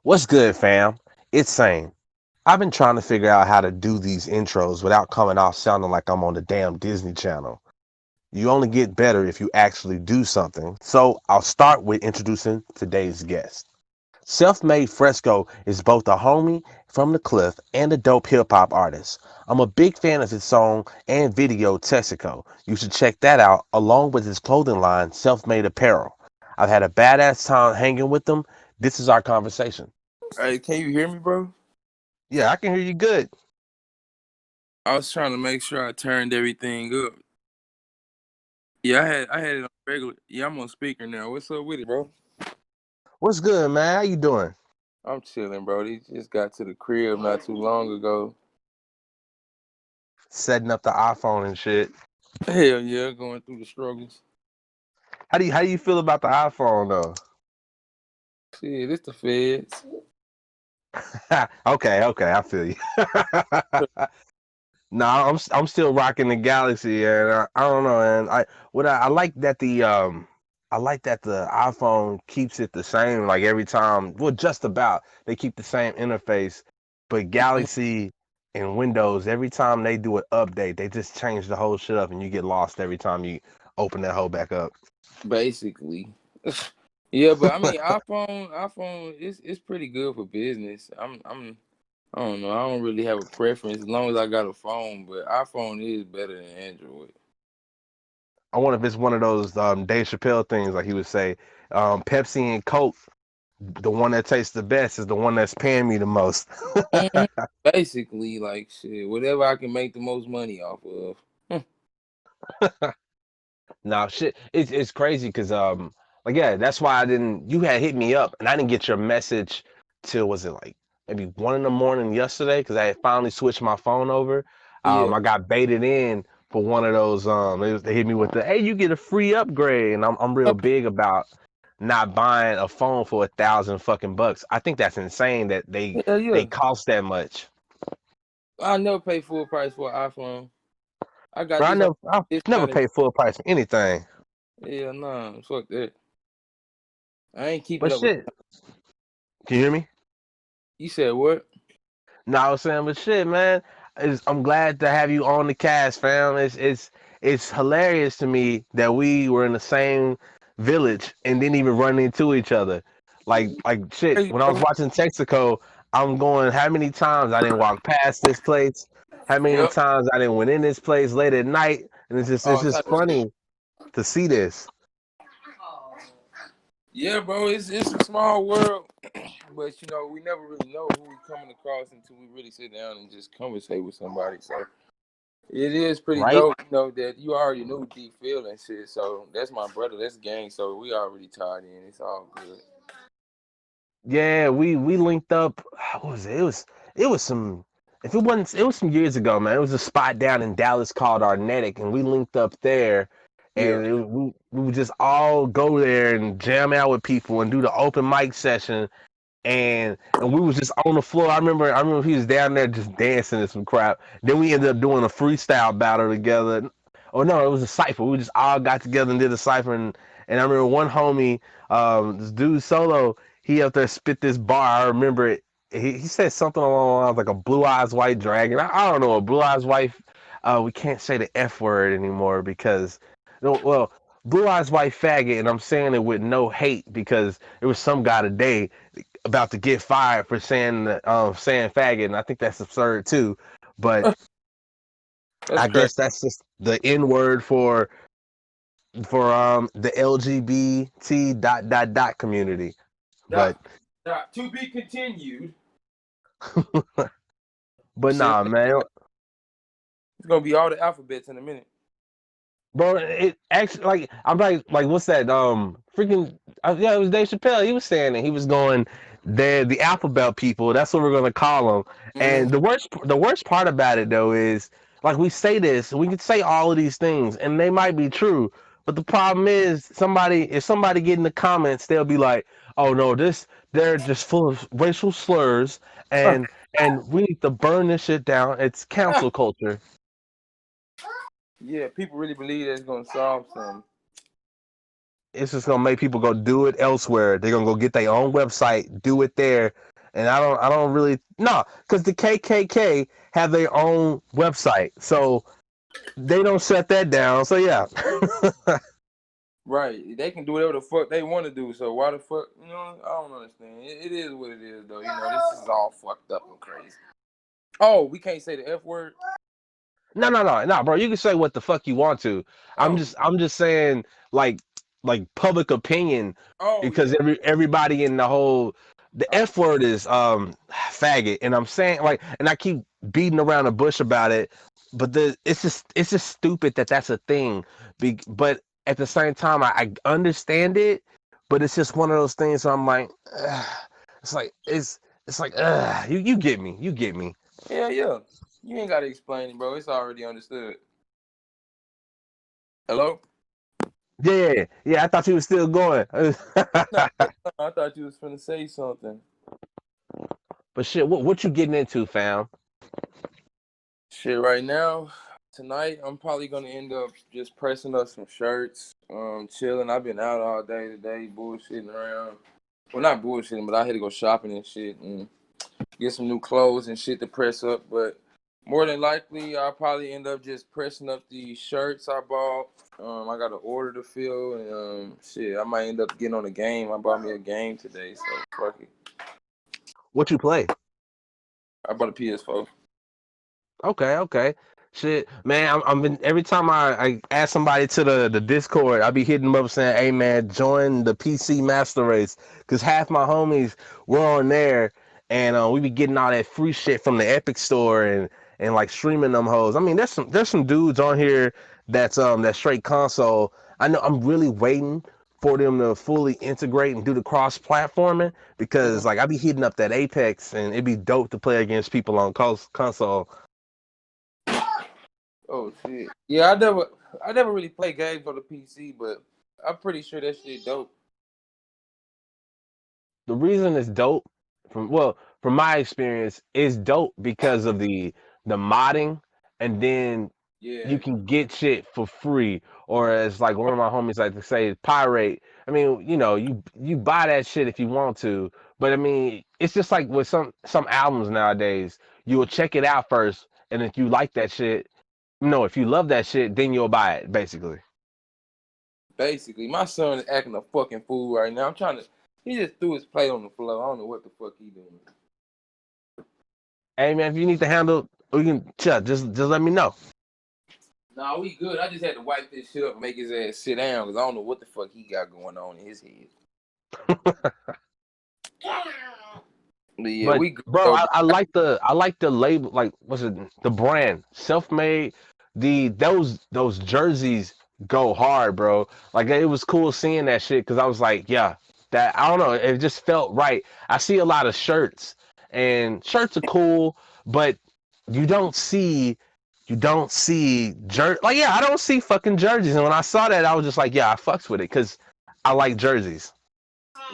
What's good, fam? It's Sane. I've been trying to figure out how to do these intros without coming off sounding like I'm on the damn Disney Channel. You only get better if you actually do something. So I'll start with introducing today's guest. Self Made Fresco is both a homie from the cliff and a dope hip hop artist. I'm a big fan of his song and video Texaco. You should check that out along with his clothing line, Self Made Apparel. I've had a badass time hanging with him. This is our conversation. Hey, can you hear me, bro? Yeah, I can hear you good. I was trying to make sure I turned everything up. Yeah, I had it on regular. Yeah, I'm on speaker now. What's up with it, bro? What's good, man? How you doing? I'm chilling, bro. They just got to the crib not too long ago. Setting up the iPhone and shit. Hell yeah, going through the struggles. How do you feel about the iPhone though? Shit, it's the feds. Okay, I feel you. No, I'm still rocking the Galaxy, and I don't know, and I like that I like that the iPhone keeps it the same like every time. Well, just about they keep the same interface, but Galaxy and Windows every time they do an update, they just change the whole shit up, and you get lost every time you open that whole back up. Basically. Yeah, but I mean, iPhone, it's pretty good for business. I don't know. I don't really have a preference as long as I got a phone, but iPhone is better than Android. I wonder if it's one of those Dave Chappelle things, like he would say, Pepsi and Coke, the one that tastes the best is the one that's paying me the most. Mhm. Basically, like shit, whatever I can make the most money off of. Now, shit, it's crazy because like yeah, that's why I didn't. You had hit me up, and I didn't get your message till was it like maybe 1 in the morning yesterday because I had finally switched my phone over. Yeah. I got baited in for one of those. They hit me with the hey, you get a free upgrade, and I'm real big about not buying a phone for 1,000 fucking bucks. I think that's insane that Hell they yeah. cost that much. I never pay full price for an iPhone. I got Bro, this on I've never discounted. paid full price for anything. Yeah, nah, fuck that. I ain't keeping But up with. shit, can you hear me? You said what? No, I was saying, but shit, man, I'm glad to have you on the cast, fam. It's hilarious to me that we were in the same village and didn't even run into each other. Like shit. Crazy, When I was bro. watching Texaco, I'm going, how many times I didn't walk past this place? How many Yep. times I didn't went in this place late at night? And it's All just type of shit. funny to see this. Yeah, bro. It's a small world, but we never really know who we coming across until we really sit down and just conversate with somebody. So it is pretty Right? dope, that you already knew D Phil and shit. So that's my brother. That's gang. So we already tied in. It's all good. Yeah, we linked up. What was it? It was some. If it wasn't, it was some years ago, man. It was a spot down in Dallas called Arnetic, and we linked up there, Yeah. and we would just all go there and jam out with people and do the open mic session, and we was just on the floor. I remember he was down there just dancing and some crap. Then we ended up doing a freestyle battle together. Oh no, it was a cipher. We just all got together and did a cipher, and I remember one homie, this dude solo, he up there spit this bar. I remember it. He said something along the lines like a blue eyes white dragon. I don't know, a blue eyes white. We can't say the F word anymore because no, well, blue eyes white faggot, and I'm saying it with no hate because there was some guy today about to get fired for saying faggot, and I think that's absurd too. But That's I crazy. guess that's just the N word for the LGBT dot community. But Dot, dot, to be continued. but Shit, nah, man, it's gonna be all the alphabets in a minute. bro, it actually like I'm like what's that? Freaking yeah, it was Dave Chappelle. He was saying that he was going. They're the alphabet people. That's what we're gonna call them. Mm-hmm. And the worst part about it though is like we say this, we can say all of these things, and they might be true. But the problem is if somebody get in the comments, they'll be like, "Oh no, they're just full of racial slurs, and we need to burn this shit down. It's cancel culture." Yeah, people really believe that's gonna solve something. it's just gonna make people go do it elsewhere. They're gonna go get their own website, do it there. And I don't really no, because the KKK have their own website, so they don't shut that down. So yeah. Right. They can do whatever the fuck they want to do. So why the fuck, I don't understand. It is what it is, though. This is all fucked up and crazy. Oh, we can't say the F word? No, bro. You can say what the fuck you want to. I'm Oh. just saying, like public opinion, Oh, because yeah. everybody in the F word is faggot, and I'm saying, like, and I keep beating around the bush about it, but it's just stupid that that's a thing. But at the same time, I understand it, but it's just one of those things where I'm like, it's like you get me, you get me. Yeah. You ain't got to explain it, bro. It's already understood. Hello? Yeah. I thought you were still going. Nah, I thought you was finna say something. But shit, what you getting into, fam? Shit, right now, tonight, I'm probably gonna end up just pressing up some shirts, chilling. I've been out all day today, bullshitting around. Well, not bullshitting, but I had to go shopping and shit and get some new clothes and shit to press up. But more than likely, I'll probably end up just pressing up these shirts I bought. I got an order to fill, and shit, I might end up getting on a game. I bought me a game today, so fuck it. What you play? I bought a PS4. Okay. Shit, man, I'm been every time I ask somebody to the Discord, I be hitting them up saying, "Hey, man, join the PC Master Race," because half my homies were on there, and we be getting all that free shit from the Epic Store and like streaming them hoes. I mean, there's some dudes on here that's straight console. I know I'm really waiting for them to fully integrate and do the cross platforming, because like I be hitting up that Apex, and it'd be dope to play against people on console. Oh shit. Yeah, I never really play games on the PC, but I'm pretty sure that shit dope. The reason it's dope, from my experience, is dope because of the modding, and then you Yeah, can get shit for free, or as like one of my homies like to say, pirate. I mean, you buy that shit if you want to, but I mean, it's just like with some albums nowadays, you will check it out first, and if you like that shit, if you love that shit, then you'll buy it, basically. basically. My son is acting a fucking fool right now. He just threw his plate on the floor. I don't know what the fuck he doing. Hey man, if you need to handle, we can just let me know. Nah, we good. I just had to wipe this shit up and make his ass sit down because I don't know what the fuck he got going on in his head. But yeah, But we good bro, though, I like the label, like what's it, the brand, Self Made. Those jerseys go hard, bro. Like it was cool seeing that shit, because I was like, yeah, that I don't know, it just felt right. I see a lot of shirts, and shirts are cool, but you don't see like, yeah, I don't see fucking jerseys. And when I saw that, I was just like, yeah, I fucks with it, because I like jerseys.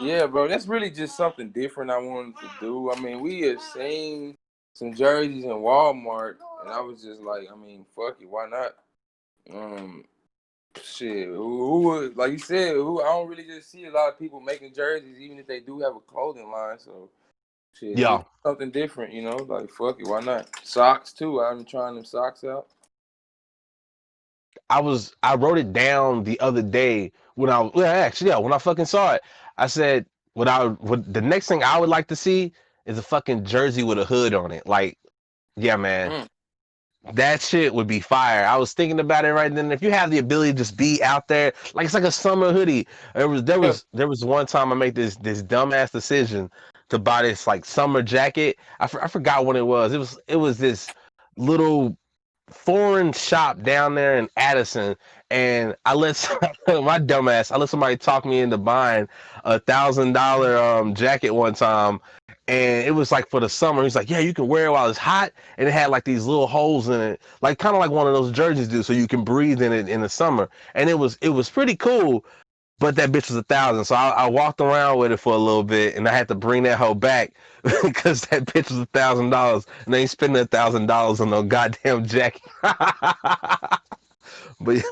Yeah, bro, that's really just something different I wanted to do. I mean, we have seen some jerseys in Walmart, and I was just like, I mean, fuck it, why not? Um, Shit, who would, like you said, I don't really just see a lot of people making jerseys, even if they do have a clothing line. So, shit, Yeah. just something different, like fuck it, why not? Socks too. I've been trying them socks out. I wrote it down the other day when I fucking saw it. I said what the next thing I would like to see is a fucking jersey with a hood on it. Like, yeah, man. Mm. That shit would be fire. I was thinking about it right then. If you have the ability to just be out there, like it's like a summer hoodie. There was one time I made this dumbass decision to buy this like summer jacket. I forgot what it was. It was this little foreign shop down there in Addison, and my dumbass, I let somebody talk me into buying $1,000 jacket one time, and it was like for the summer. He's like, yeah, you can wear it while it's hot, and it had like these little holes in it, like kind of like one of those jerseys do, so you can breathe in it in the summer, and it was pretty cool. But that bitch was 1,000, so I walked around with it for a little bit, and I had to bring that hoe back because that bitch was $1,000, and they ain't spending $1,000 on no goddamn jacket. but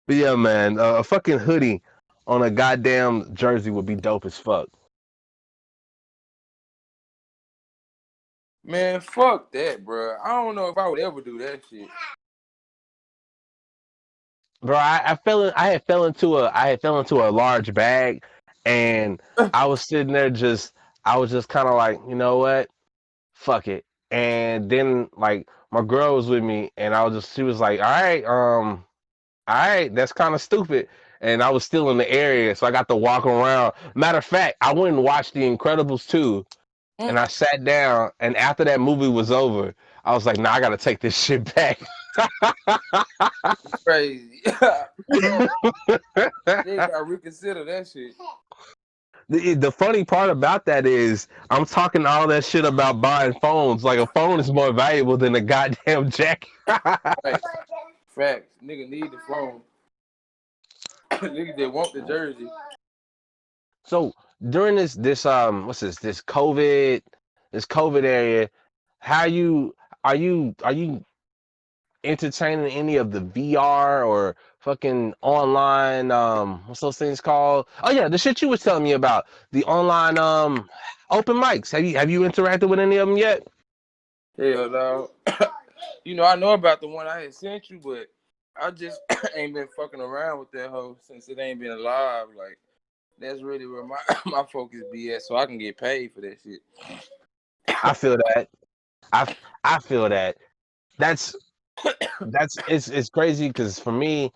but yeah, man, a fucking hoodie. on a goddamn jersey would be dope as fuck. Man, fuck that, bro. I don't know if I would ever do that shit. Bro, I had fell into a large bag, and I was sitting there I was just kind of like, you know what, fuck it. And then like my girl was with me, and she was like, all right, that's kind of stupid. And I was still in the area, so I got to walk around. Matter of fact, I went and watched The Incredibles 2, and I sat down, and after that movie was over, I was like, nah, I gotta take this shit back. Crazy. They gotta reconsider that shit. The funny part about that is I'm talking all that shit about buying phones. Like a phone is more valuable than a goddamn jacket. Right. Facts. Nigga need the phone. Nigga they want the jersey. So during what's this COVID area, how you are you entertaining any of the VR or fucking online what's those things called? Oh yeah, the shit you was telling me about, the online open mics. Have you interacted with any of them yet? Hell no. I know about the one I had sent you, but I just ain't been fucking around with that hoe since it ain't been alive. Like that's really where my my focus be at, so I can get paid for that shit. I feel that. I I feel that. That's it's crazy because for me,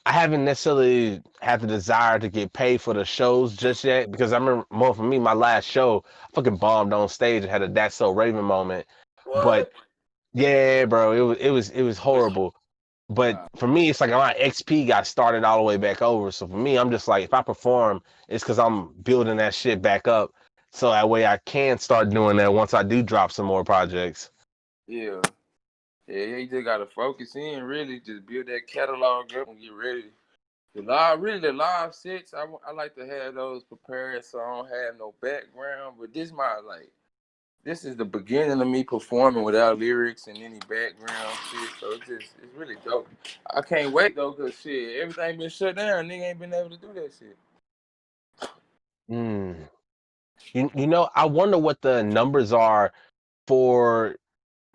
I haven't necessarily had the desire to get paid for the shows just yet because I remember more for me, my last show, I fucking bombed on stage and had a That's So Raven moment. But What? yeah, bro, it was horrible. But Nah. for me, it's like my XP got started all the way back over. So for me, I'm just like, if I perform, it's because I'm building that shit back up. So that way I can start doing that once I do drop some more projects. Yeah. Yeah, you just gotta focus in, really, just build that catalog up and get ready. The live sets, I like to have those prepared so I don't have no background. But this is the beginning of me performing without lyrics and any background shit. So it's really dope. I can't wait though, cause shit, everything been shut down. Nigga ain't been able to do that shit. Mm. I wonder what the numbers are for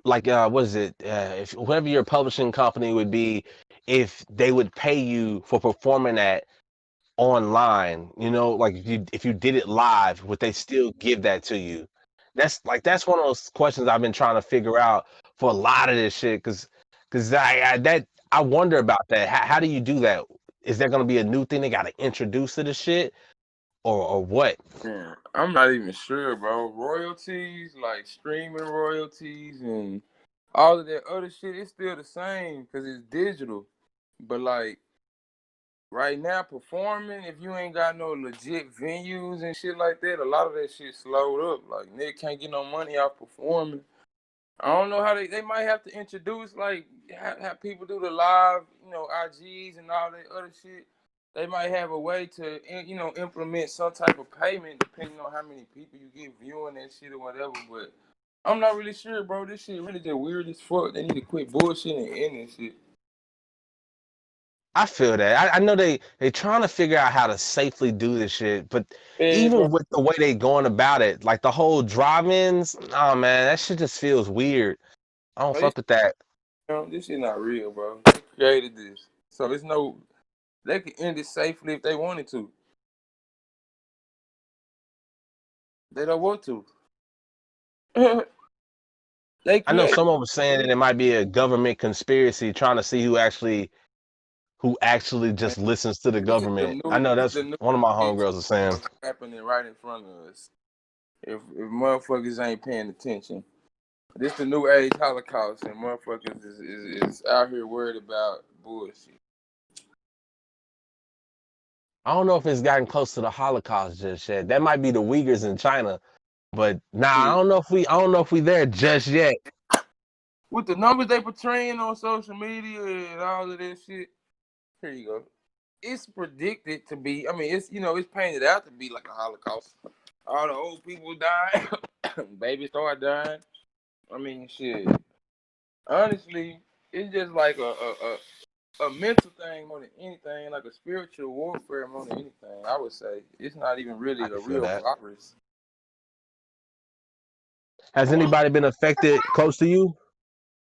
like what is it? If whoever your publishing company would be, if they would pay you for performing that online, like if you did it live, would they still give that to you? That's one of those questions I've been trying to figure out for a lot of this shit, because I wonder about that. How do you do that? Is there gonna be a new thing they gotta introduce to the shit, or what? Man, I'm not even sure, bro. Royalties, like streaming royalties and all of that other shit, it's still the same because it's digital. But like right now, performing, if you ain't got no legit venues and shit like that, a lot of that shit slowed up. Like nigga can't get no money out performing. I don't know how they might have to introduce like have people do the live, IGs and all that other shit. They might have a way to implement some type of payment depending on how many people you get viewing that shit or whatever. But I'm not really sure, bro. This shit really just weird as fuck. They need to quit bullshit and end this shit. I feel that. I know they trying to figure out how to safely do this shit, but Yeah, bro. even with the way they going about it, like the whole drive-ins, oh man, that shit just feels weird. I don't This, fuck with that. this shit not real, bro. They created this, so it's no. They can end it safely if they wanted to. They don't want to. They I know created. someone was saying that it might be a government conspiracy trying to see who actually just listens to the This is the government. I new. know This is that's the new one of my age homegirls was saying. happening right in front of us. If motherfuckers ain't paying attention, this the new age Holocaust, and motherfuckers is out here worried about bullshit. I don't know if it's gotten close to the Holocaust just yet. That might be the Uyghurs in China, but nah, Yeah. I don't know if we there just yet. With the numbers they portraying on social media and all of that shit, here you go. It's predicted to be. I mean, it's painted out to be like a Holocaust. All the old people dying, babies start dying. I mean, shit. Honestly, it's just like a mental thing more than anything, like a spiritual warfare more than anything. I would say it's not even really I a can feel real that. virus. Has anybody been affected close to you?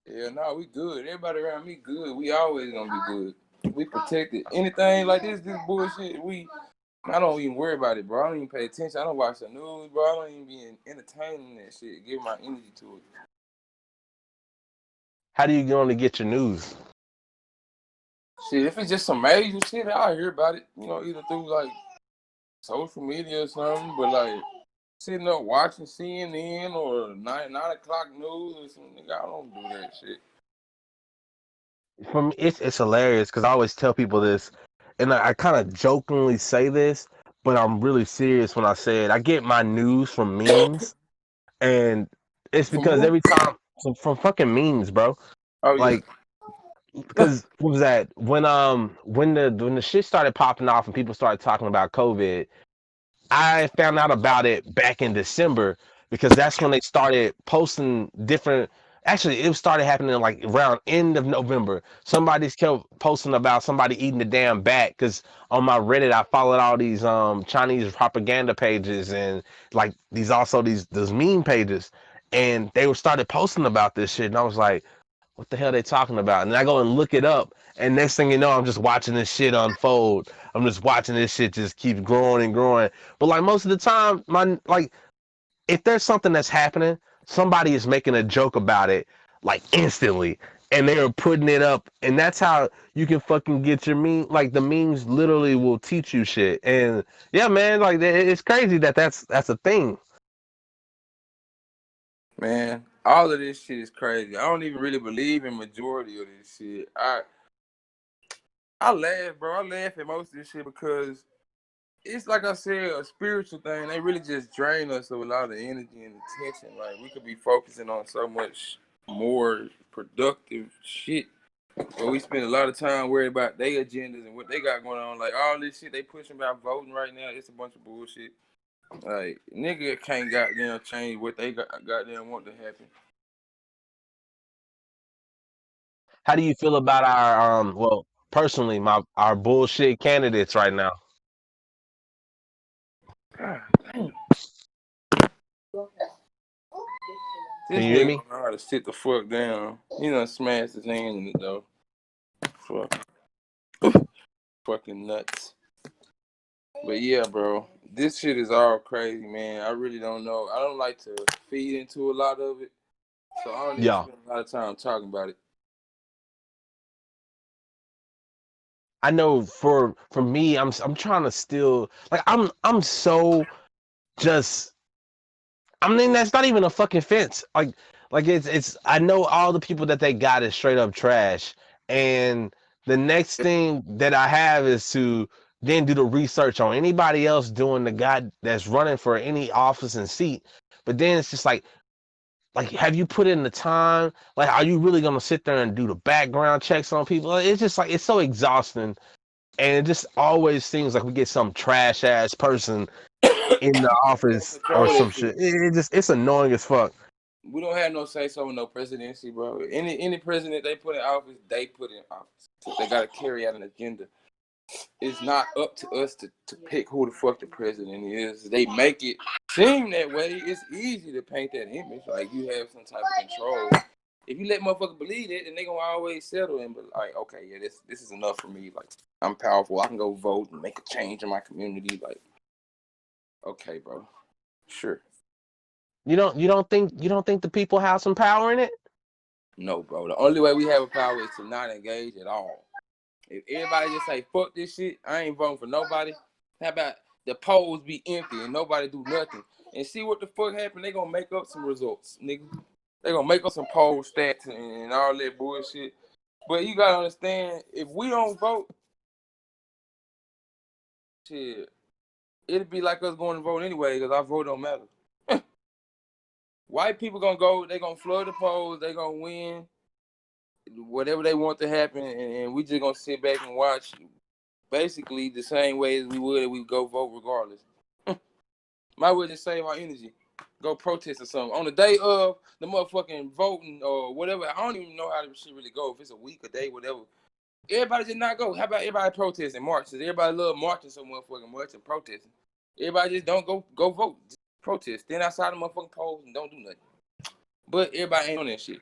Yeah, no, we good. Everybody around me good. We always gonna be good. We protected. Anything like this bullshit, I don't even worry about it, bro. I don't even pay attention. I don't watch the news, bro. I don't even be entertaining that shit. Give my energy to it. How do you normally get your news? Shit, if it's just some major shit, I'll hear about it. You know, either through like social media or something. But like sitting up watching CNN or 9 o'clock news or something, nigga, I don't do that shit. For me, it's hilarious because I always tell people this, and I kind of jokingly say this, but I'm really serious when I say it. I get my news from memes, and it's From because who? every time from fucking memes, bro. Oh yeah. Like, because what was that when the shit started popping off and people started talking about COVID, I found out about it back in December because that's when they started posting different. Actually, it started happening like around end of November. Somebody's kept posting about somebody eating the damn bat because on my Reddit I followed all these Chinese propaganda pages and like these meme pages, and they were started posting about this shit, and I was like, what the hell are they talking about? And then I go and look it up, and next thing you know, I'm just watching this shit unfold. I'm just watching this shit just keep growing and growing. But like most of the time, if there's something that's happening, somebody is making a joke about it like instantly, and they are putting it up, and that's how you can fucking get your meme. Like the memes literally will teach you shit, and yeah, man, like it's crazy that that's a thing. Man, all of this shit is crazy. I don't even really believe in majority of this shit. I laugh, bro. I laugh at most of this shit because it's like I said, a spiritual thing. They really just drain us of a lot of energy and attention. Like we could be focusing on so much more productive shit. But we spend a lot of time worried about their agendas and what they got going on. Like all this shit they pushing about voting right now, it's a bunch of bullshit. Like nigga can't goddamn change what they goddamn want to happen. How do you feel about our well, personally, my our bullshit candidates right now? God damn. Can This you hear nigga me? don't know how to sit the fuck down. He done smashed his hand in it though. Fuck. Fucking nuts. But yeah, bro. This shit is all crazy, man. I really don't know. I don't like to feed into a lot of it. So I don't even Yeah. spend a lot of time talking about it. I know for me, I'm trying to still like I'm so just I mean that's not even a fucking fence. Like it's I know all the people that they got is straight up trash. And the next thing that I have is to then do the research on anybody else doing the guy that's running for any office and seat. But then it's just like have you put in the time? Like are you really gonna sit there and do the background checks on people? It's just like it's so exhausting, and it just always seems like we get some trash ass person in the We don't office or control some that shit. shit. It's annoying as fuck. We don't have no say so in no presidency, bro. Any president they put in office, they put in office. So they gotta carry out an agenda. It's not up to us to pick who the fuck the president is. They make it seem that way. It's easy to paint that image like you have some type of control. If you let motherfuckers believe it, then they gonna always settle and be like, okay, yeah, this is enough for me. Like I'm powerful. I can go vote and make a change in my community. Like, okay, bro, sure. You don't think the people have some power in it? No, bro. The only way we have a power is to not engage at all. If everybody just say fuck this shit, I ain't voting for nobody. How about the polls be empty and nobody do nothing? And see what the fuck happen? They gonna make up some results, nigga. They gonna make up some poll stats and all that bullshit. But you gotta understand, if we don't vote, shit, it'd be like us going to vote anyway, because our vote don't matter. White people gonna go, they gonna flood the polls, they gonna win whatever they want to happen, and we just gonna sit back and watch basically the same way as we would if we go vote regardless. Might well just save our energy. Go protest or something. On the day of the motherfucking voting or whatever, I don't even know how this shit really go. If it's a week, a day, whatever. Everybody just not go. How about everybody protesting, marches? Everybody love marching so motherfucking much and protesting. Everybody just don't go vote. Just protest. Stand outside the motherfucking polls and don't do nothing. But everybody ain't on that shit.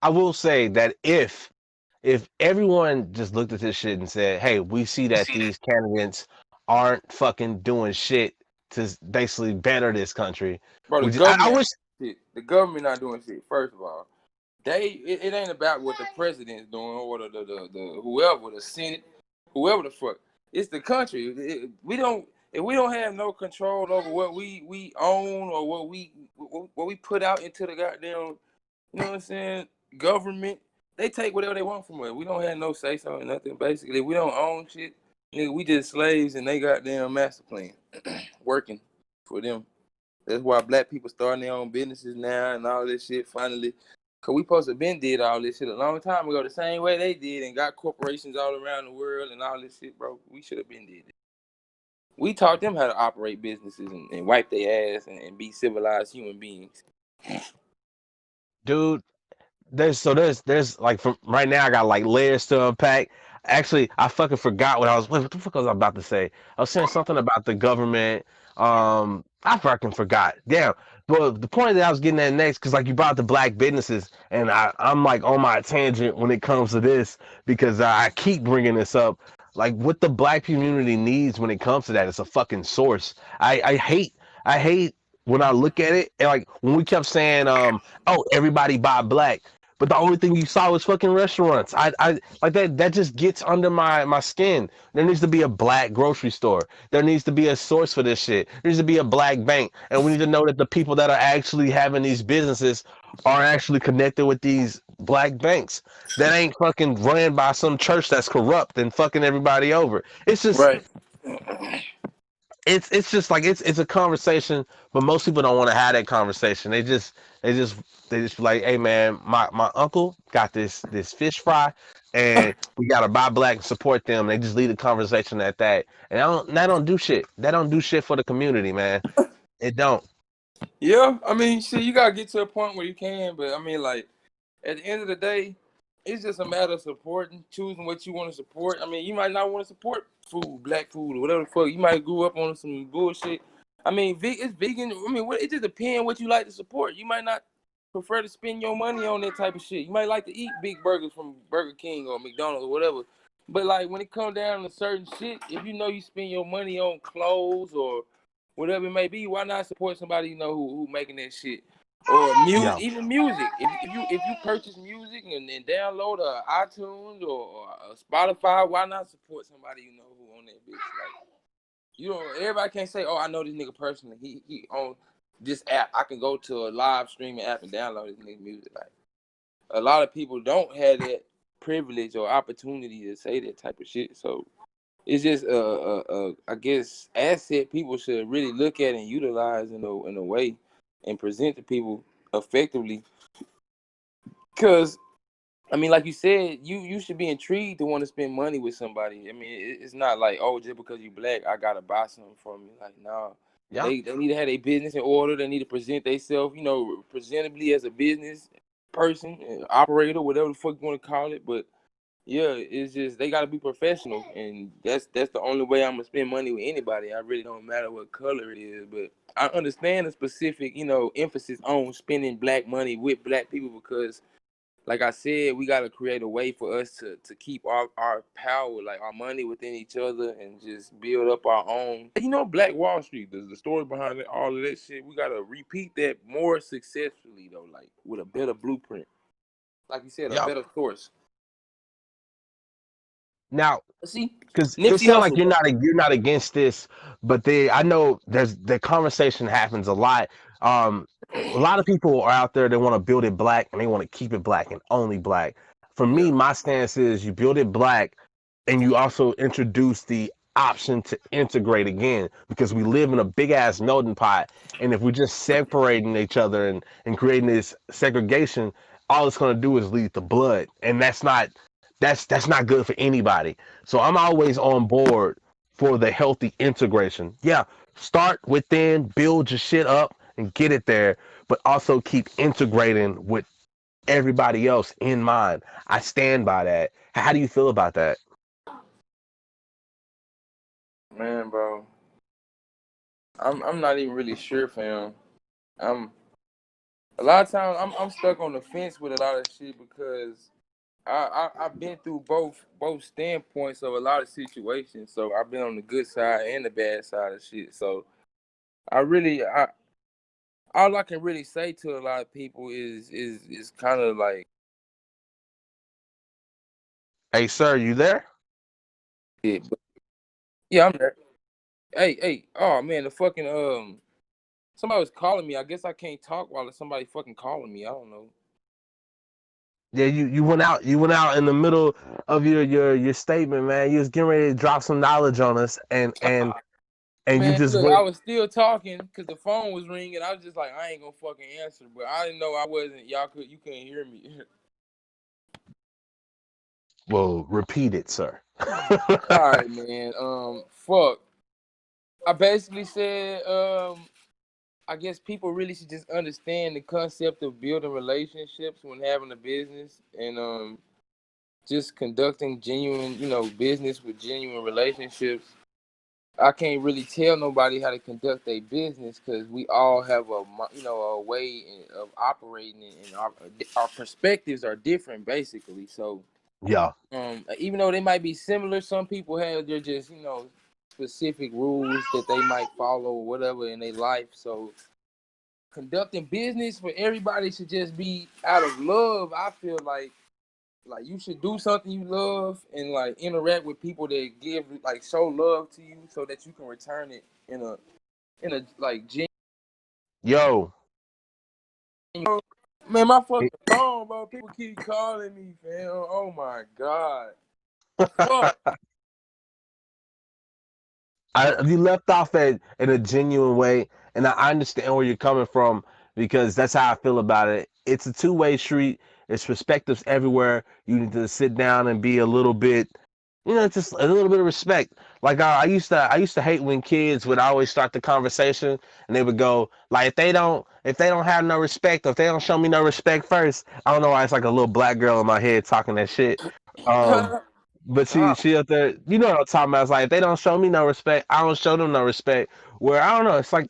I will say that if everyone just looked at this shit and said, "Hey, we see that these candidates aren't fucking doing shit to basically better this country," Bro, the we just, I government wish. shit. The government not doing shit, first of all. It ain't about what the president's doing or the whoever, the Senate, whoever the fuck. It's the country. We don't if we don't have no control over what we own or what we put out into the goddamn, you know what I'm saying, government, they take whatever they want from us. We don't have no say so in nothing. Basically, we don't own shit. Nigga, we just slaves and they goddamn master plan working for them. That's why black people starting their own businesses now and all this shit finally. Cause we supposed to have been did all this shit a long time ago, the same way they did and got corporations all around the world and all this shit, bro. We should have been did it. We taught them how to operate businesses and wipe their ass and be civilized human beings. Dude, there's like from right now I got like layers to unpack. Actually, I fucking forgot what the fuck was I about to say? I was saying something about the government. I fucking forgot. Damn. But the point that I was getting at next, because like you brought the black businesses, and I'm like on my tangent when it comes to this because I keep bringing this up. Like what the black community needs when it comes to that is a fucking source. I hate when I look at it and like when we kept saying oh, everybody buy black. But the only thing you saw was fucking restaurants. I like that just gets under my skin. There needs to be a black grocery store. There needs to be a source for this shit. There needs to be a black bank. And we need to know that the people that are actually having these businesses are actually connected with these black banks. That ain't fucking ran by some church that's corrupt and fucking everybody over. It's just Right. it's just like it's a conversation, but most people don't want to have that conversation. They just be like, hey man, my uncle got this fish fry, and we gotta buy black and support them. They just leave the conversation at that, and that don't do shit. That don't do shit for the community, man. It don't. Yeah, I mean, shit, you gotta get to a point where you can, but I mean, like, at the end of the day, it's just a matter of supporting, choosing what you want to support. I mean, you might not want to support food, black food, or whatever the fuck. You might grew up on some bullshit. I mean, it's vegan. I mean, it just depends what you like to support. You might not prefer to spend your money on that type of shit. You might like to eat big burgers from Burger King or McDonald's or whatever. But like when it comes down to certain shit, if you know you spend your money on clothes or whatever it may be, why not support somebody you know who making that shit? Or music, Yeah. even music. If you purchase music and download iTunes or Spotify, why not support somebody you know who on that bitch? Like you don't. Everybody can't say, "Oh, I know this nigga personally. He on this app. I can go to a live streaming app and download this nigga music." Like a lot of people don't have that privilege or opportunity to say that type of shit. So it's just I guess asset people should really look at and utilize in a way and present to people effectively. Cause I mean, like you said, you should be intrigued to want to spend money with somebody. I mean, it's not like, oh, just because you black, I gotta buy something from you. Like, nah, Yeah. they need to have their business in order. They need to present themselves, presentably as a business person, operator, whatever the fuck you want to call it. But yeah, it's just they gotta be professional, and that's the only way I'm gonna spend money with anybody. I really don't matter what color it is, but I understand the specific, emphasis on spending black money with black people because, like I said, we gotta create a way for us to keep our power, like our money within each other, and just build up our own. Black Wall Street, the story behind it, all of that shit. We gotta repeat that more successfully though, like with a better blueprint. Like you said, a Yeah. better source. Now, See, because it Nipsey sounds like Hussle. you're not against this, but I know there's the conversation happens a lot. A lot of people are out there that want to build it black and they want to keep it black and only black. For Yeah. me, my stance is you build it black and you also introduce the option to integrate again because we live in a big ass melting pot, and if we're just separating each other and creating this segregation, all it's going to do is lead to blood, and that's not good for anybody. So I'm always on board for the healthy integration. Yeah, start within, build your shit up and get it there, but also keep integrating with everybody else in mind. I stand by that. How do you feel about that? Man, bro, I'm not even really sure, fam. I'm a lot of times I'm stuck on the fence with a lot of shit because I've been through both standpoints of a lot of situations. So I've been on the good side and the bad side of shit. So I all I can really say to a lot of people is kind of like, Hey, sir, you there? yeah, yeah, I'm there. Hey, oh man, the fucking somebody was calling me. I guess I can't talk while somebody fucking calling me. I don't know. Yeah, you went out. You went out in the middle of your statement, man. You was getting ready to drop some knowledge on us, and you Man, just look, I went. was still talking because the phone was ringing. I was just like, I ain't gonna fucking answer, but I didn't know I wasn't. You couldn't hear me. Well, repeat it, sir. All right, man. Fuck. I basically said, I guess people really should just understand the concept of building relationships when having a business, and just conducting genuine, business with genuine relationships. I can't really tell nobody how to conduct a business because we all have a way of operating, and our perspectives are different, basically. So, Yeah, even though they might be similar, some people have they're just specific rules that they might follow or whatever in their life. So, conducting business for everybody should just be out of love. I feel like you should do something you love and like interact with people that give like show love to you so that you can return it in a like genuine. yo, Man, my fucking phone, bro. People keep calling me, fam. Oh my god. Fuck. you left off in a genuine way, and I understand where you're coming from because that's how I feel about it. It's a two-way street. It's perspectives everywhere. You need to sit down and be a little bit, just a little bit of respect. Like I used to hate when kids would always start the conversation and they would go like, if they don't have no respect, or if they don't show me no respect first, I don't know why it's like a little black girl in my head talking that shit. Um, but she Nah, she up there, what I'm talking about. It's like if they don't show me no respect, I don't show them no respect. Where I don't know, it's like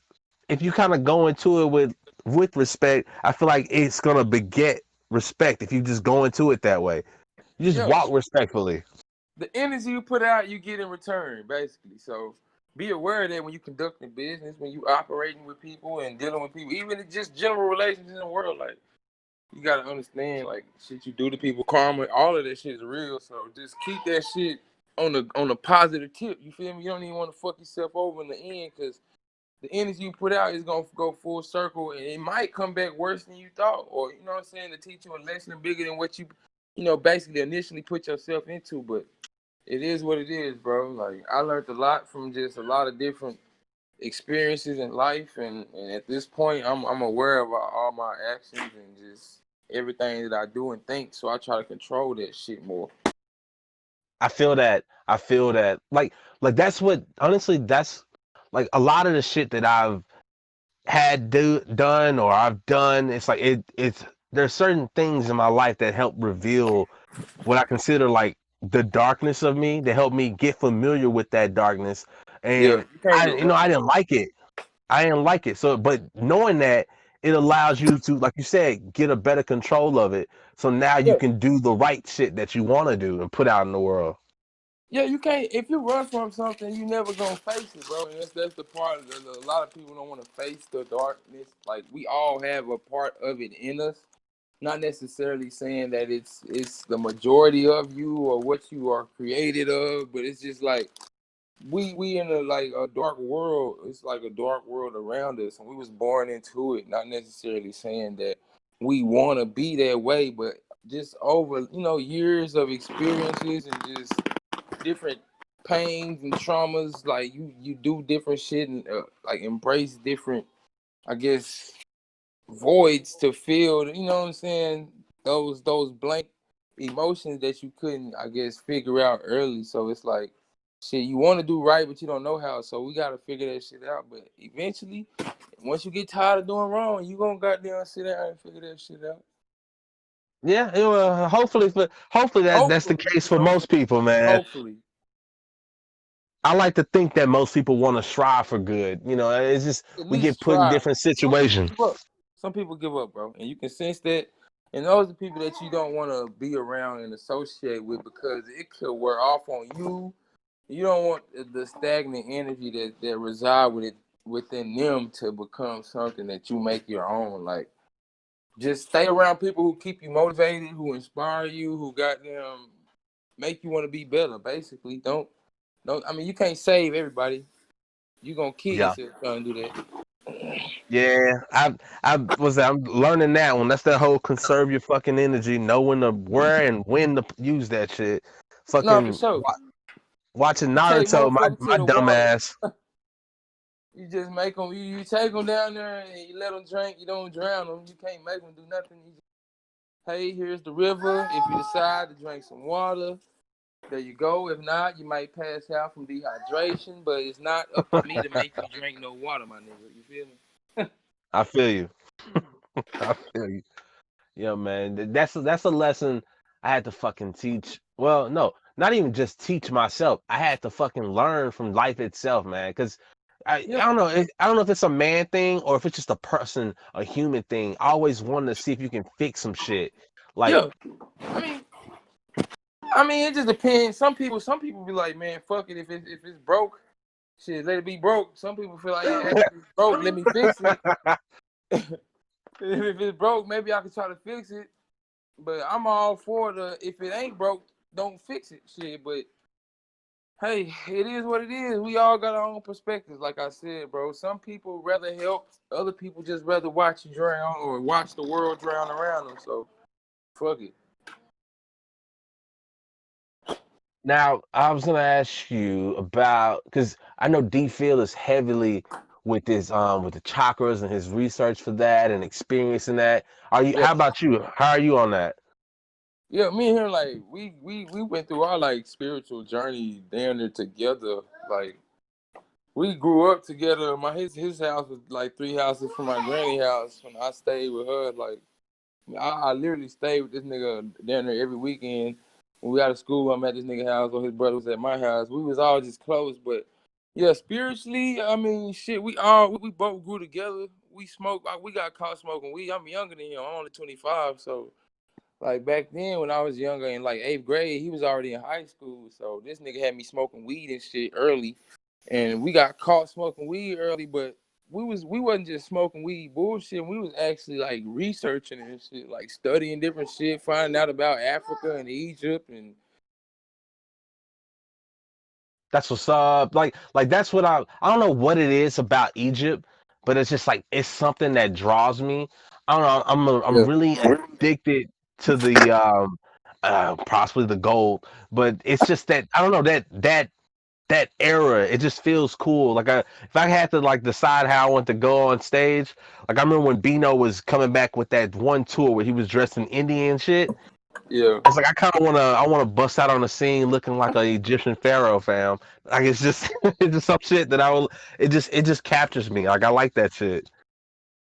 if you kind of go into it with respect, I feel like it's gonna beget respect if you just go into it that way. You just yeah. walk respectfully. The energy you put out, you get in return, basically. So be aware of that when you conducting business, when you operating with people and dealing with people, even in just general relations in the world. Like you gotta understand, like shit you do to people, karma, all of that shit is real. So just keep that shit on the positive tip. You feel me? You don't even want to fuck yourself over in the end because the energy you put out is gonna go full circle, and it might come back worse than you thought, or you know what I'm saying, to teach you a lesson bigger than what you basically initially put yourself into. But it is what it is, bro. Like I learned a lot from just a lot of different experiences in life, and at this point, I'm aware of all my actions and just everything that I do and think. So I try to control that shit more. I feel that. I feel that. Like that's what honestly that's like a lot of the shit that I've done or I've done. It's like it's there's certain things in my life that help reveal what I consider like the darkness of me, that help me get familiar with that darkness. Yeah, And you can't I just you know I didn't like it. I didn't like it. So but knowing that, it allows you to, like you said, get a better control of it. So now you yeah. can do the right shit that you want to do and put out in the world. Yeah, you can't. If you run from something, you never gonna face it, bro. And that's the part. A lot of people don't want to face the darkness. Like we all have a part of it in us. Not necessarily saying that it's the majority of you or what you are created of, but it's just like we in a dark world. It's like a dark world around us, and we was born into it. Not necessarily saying that we want to be that way, but just over years of experiences and just different pains and traumas. Like you do different shit and like embrace different, I guess, voids to fill. You know what I'm saying? Those blank emotions that you couldn't, I guess, figure out early. So it's like shit, you want to do right, but you don't know how. So we gotta figure that shit out. But eventually, once you get tired of doing wrong, you gonna goddamn sit down and figure that shit out. Yeah, hopefully that's the Hopefully, case you for know, most people, man. hopefully. I like to think that most people want to strive for good. It's just At we get least put in try. different Some people situations. give up. Some people give up, bro, and you can sense that. And those are people that you don't want to be around and associate with because it could wear off on you. You don't want the stagnant energy that reside within them to become something that you make your own. Like, just stay around people who keep you motivated, who inspire you, who got them make you want to be better. Basically, don't. I mean, you can't save everybody. You gonna kill Yeah. yourself trying to do that. Yeah, I'm learning that one. That's that whole conserve your fucking energy, know when to where and when to use that shit. No, for Fucking sure. watching You take Naruto, motherfuckers to my the dumb water. ass. You just make them. You take them down there and you let them drink. You don't drown them. You can't make them do nothing. You just, hey, here's the river. If you decide to drink some water, there you go. If not, you might pass out from dehydration. But it's not up to me to make you drink no water, my nigga. You feel me? I feel you. I feel you. Yeah, man. That's a lesson I had to fucking teach. Well, no, not even just teach myself. I had to fucking learn from life itself, man. Because I Yeah, don't know. I don't know if it's a man thing or if it's just a human thing. I always wanted to see if you can fix some shit. Like yeah. I mean, it just depends. Some people be like, man, fuck it. If it's broke, shit, let it be broke. Some people feel like, hey, if it's broke, let me fix it. If it's broke, maybe I can try to fix it. But I'm all for the if it ain't broke, don't fix it, shit. But hey, it is what it is. We all got our own perspectives, like I said, bro. Some people rather help, other people just rather watch you drown or watch the world drown around them. So fuck it. now, I was gonna ask you about because I know D Phil is heavily with the chakras and his research for that and experiencing that. Are you? Yeah, How about you? How are you on that? yeah. Me and him, like we went through our like spiritual journey down there together. Like we grew up together. His house was like 3 houses from my granny house when I stayed with her. Like I literally stayed with this nigga down there every weekend. When we out of school, I'm at this nigga house, or his brother was at my house. We was all just close, but yeah, spiritually, I mean, shit, we both grew together. We smoked, we got caught smoking weed. I'm younger than him. I'm only 25, so like back then when I was younger in like 8th grade, he was already in high school. So this nigga had me smoking weed and shit early, and we got caught smoking weed early, but we wasn't just smoking weed bullshit. We was actually like researching and shit, like studying different shit, finding out about Africa and Egypt and That's what's up. Like that's what I don't know what it is about Egypt, but it's just like it's something that draws me. I don't know. I'm yeah, really addicted to the possibly the gold, but it's just that I don't know that era. It just feels cool. Like if I had to like decide how I want to go on stage, like I remember when Bino was coming back with that one tour where he was dressed in Indian shit. yeah, It's like I wanna bust out on the scene looking like an Egyptian pharaoh, fam. Like it's just it's just some shit that I will. It just captures me. Like I like that shit.